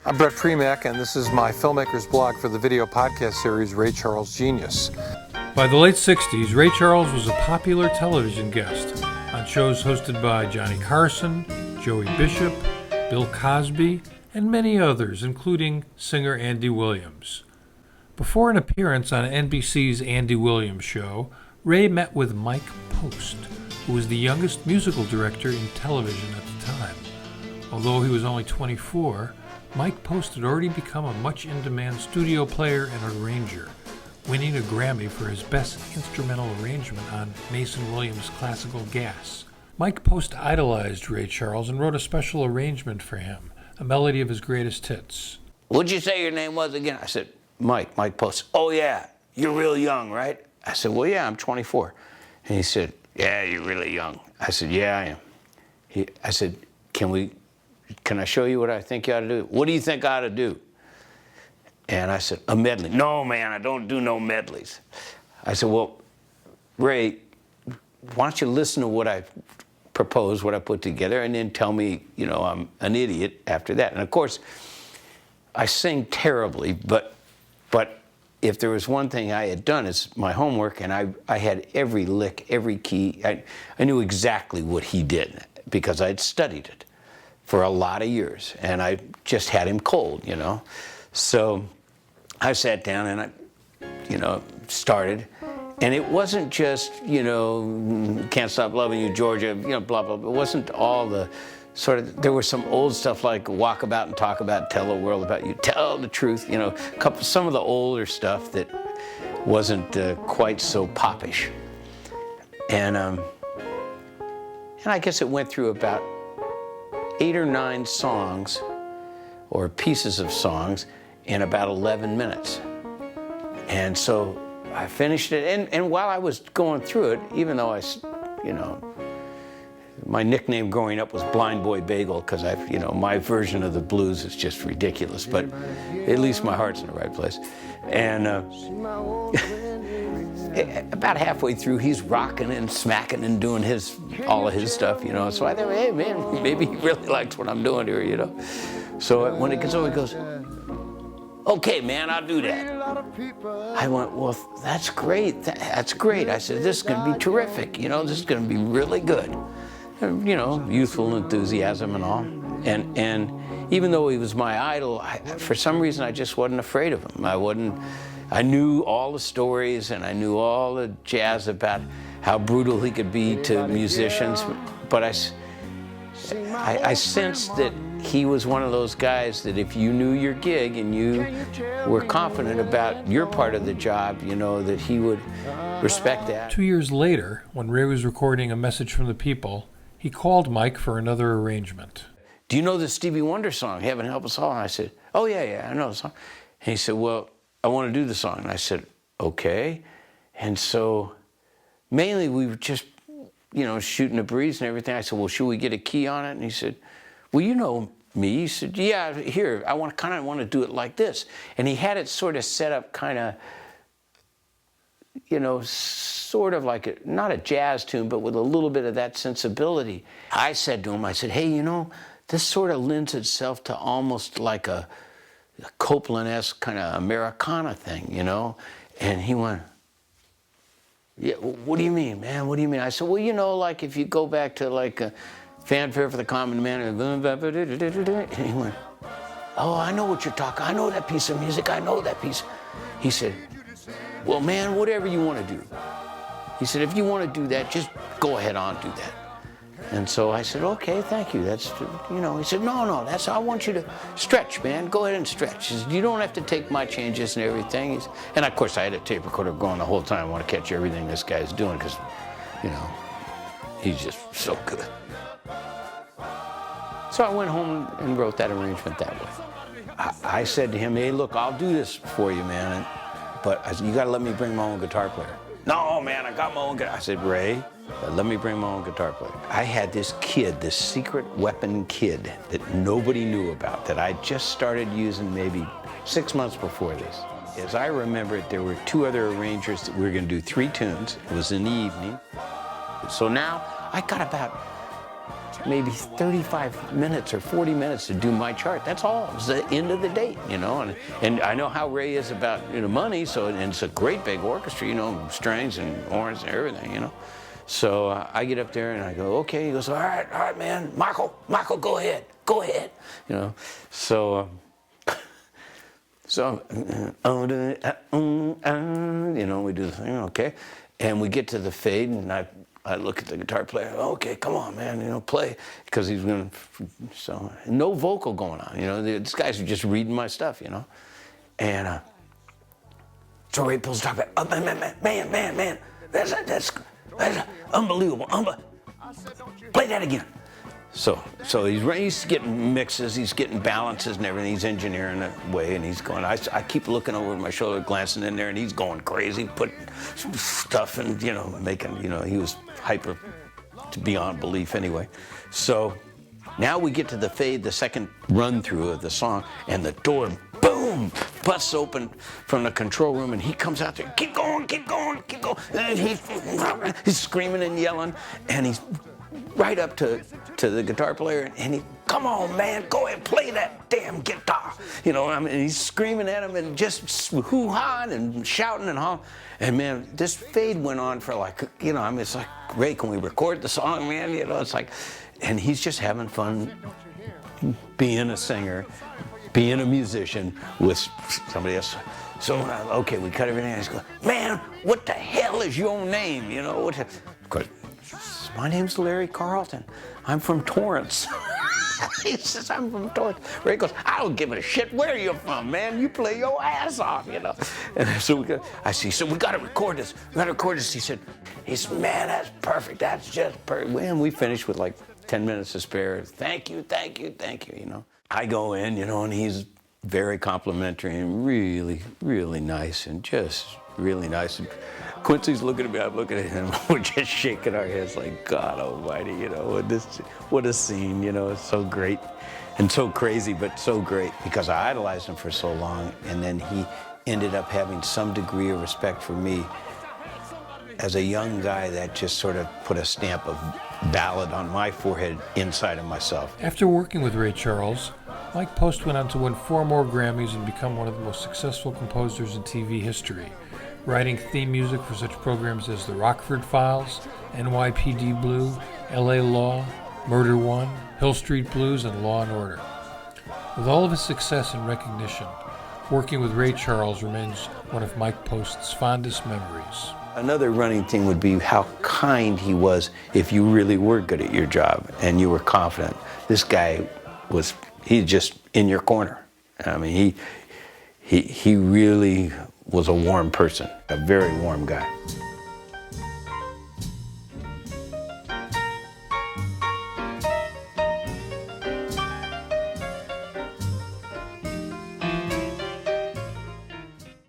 I'm Bret Primack, and this is my Filmmaker's blog for the video podcast series Ray Charles Genius. By the late 60s, Ray Charles was a popular television guest on shows hosted by Johnny Carson, Joey Bishop, Bill Cosby, and many others, including singer Andy Williams. Before an appearance on NBC's Andy Williams Show, Ray met with Mike Post, who was the youngest musical director in television at the time. Although he was only 24, Mike Post had already become a much in-demand studio player and arranger, winning a Grammy for his best instrumental arrangement on Mason Williams' classical Gas. Mike Post idolized Ray Charles and wrote a special arrangement for him, a melody of his greatest hits. What'd you say your name was again? I said, Mike Post. Oh yeah, you're real young, right? I said, well yeah, I'm 24. And he said, yeah, you're really young. I said, yeah, I am. I said, can I show you what I think you ought to do? What do you think I ought to do? And I said, a medley. No, man, I don't do no medleys. I said, well, Ray, why don't you listen to what I propose, what I put together, and then tell me, you know, I'm an idiot after that. And of course, I sing terribly, but if there was one thing I had done is my homework, and I had every lick, every key. I knew exactly what he did because I'd studied it for a lot of years, and I just had him cold, you know. So I sat down and I, started, and it wasn't just, Can't Stop Loving You, Georgia, blah, blah, blah. It wasn't all the sort of, there was some old stuff like Walk About and Talk About, Tell the World About You, Tell the Truth, some of the older stuff that wasn't quite so popish. And I guess it went through about 8 or 9 songs or pieces of songs in about 11 minutes. And so I finished it, and while I was going through it, even though my nickname growing up was Blind Boy Bagel, because my version of the blues is just ridiculous, but at least my heart's in the right place. And about halfway through, he's rocking and smacking and doing all of his stuff, So I thought, hey man, maybe he really likes what I'm doing here, So when it gets over, he goes, okay, man, I'll do that. I went, well, that's great. That's great. I said, this is going to be terrific. This is going to be really good. Youthful enthusiasm and all. And even though he was my idol, for some reason, I just wasn't afraid of him. I knew all the stories, and I knew all the jazz about how brutal he could be to musicians. But I sensed that he was one of those guys that if you knew your gig and you were confident about your part of the job, that he would respect that. 2 years later, when Ray was recording A Message from the People, he called Mike for another arrangement. Do you know the Stevie Wonder song, Heaven Help Us All? And I said, oh yeah, I know the song. And he said, well, I want to do the song. And I said, okay. And so mainly we were just, shooting a breeze and everything. I said, well, should we get a key on it? And he said, well, you know me. He said, yeah, here, I kind of want to do it like this. And he had it sort of set up kind of, sort of like not a jazz tune, but with a little bit of that sensibility. I said to him, hey, this sort of lends itself to almost like a Copland-esque kind of Americana thing, And he went, yeah, what do you mean, man? What do you mean? I said, well, like if you go back to like a Fanfare for the Common Man, and he went, oh, I know what you're talking. I know that piece of music. I know that piece. He said, well, man, whatever you want to do. He said, if you want to do that, just go ahead on, do that. And so I said, okay, thank you. That's, he said, no, I want you to stretch, man. Go ahead and stretch. He said, you don't have to take my changes and everything. And of course, I had a tape recorder going the whole time. I want to catch everything this guy's doing because, he's just so good. So I went home and wrote that arrangement that way. I said to him, hey, look, I'll do this for you, man. But you got to let me bring my own guitar player. No, man, I got my own guitar. I said, Ray, let me bring my own guitar player. I had this kid, this secret weapon kid that nobody knew about, that I just started using maybe 6 months before this. As I remember it, there were 2 other arrangers that we were going to do 3 tunes. It was in the evening. So now I got about maybe 35 minutes or 40 minutes to do my chart. That's all. It's the end of the date, you know. And I know how Ray is about, you know, money. So, and it's a great big orchestra, you know, strings and horns and everything, you know. So I get up there and I go, okay. He goes, all right, man, Michael, go ahead, you know. So, you know, we do the thing, okay. And we get to the fade, and I look at the guitar player, okay, come on, man, you know, play, because he's going to, so, no vocal going on, you know. These guys are just reading my stuff, you know. And so Ray pulls the top, oh, man, that's unbelievable. Play that again. So he's getting mixes, he's getting balances and everything. He's engineering it way, and he's going. I keep looking over my shoulder, glancing in there, and he's going crazy, putting stuff and, you know, making, you know, he was hyper to beyond belief anyway. So now we get to the fade, the second run through of the song, and the door, boom, busts open from the control room, and he comes out there, keep going. And he's screaming and yelling, and he's right up to the guitar player, and he, come on, man, go ahead, play that damn guitar. You know, I mean, he's screaming at him and just hoo-hawing and shouting and hollering. And man, this fade went on for like, you know, I mean, it's like, Ray, can we record the song, man? You know, it's like, and he's just having fun being a singer, being a musician with somebody else. So, okay, we cut everything, and he's going, man, what the hell is your name? You know, what? Of course, my name's Larry Carlton. I'm from Torrance. He says, I'm from Torrance. Ray goes, I don't give a shit where you're from, man. You play your ass off, you know. And so we got to record this. He said, man, that's perfect. That's just perfect. And we finished with like 10 minutes to spare. Thank you, you know. I go in, you know, and he's very complimentary and really, really nice, and just really nice. And Quincy's looking at me, I'm looking at him, we're just shaking our heads like, God almighty, you know, what a scene, you know. It's so great and so crazy, but so great, because I idolized him for so long, and then he ended up having some degree of respect for me as a young guy. That just sort of put a stamp of ballad on my forehead inside of myself. After working with Ray Charles, Mike Post went on to win 4 more Grammys and become one of the most successful composers in TV history, writing theme music for such programs as The Rockford Files, NYPD Blue, LA Law, Murder One, Hill Street Blues, and Law and Order. With all of his success and recognition, working with Ray Charles remains one of Mike Post's fondest memories. Another running thing would be how kind he was if you really were good at your job and you were confident. This guy was, he's just in your corner. I mean, he really was a warm person, a very warm guy.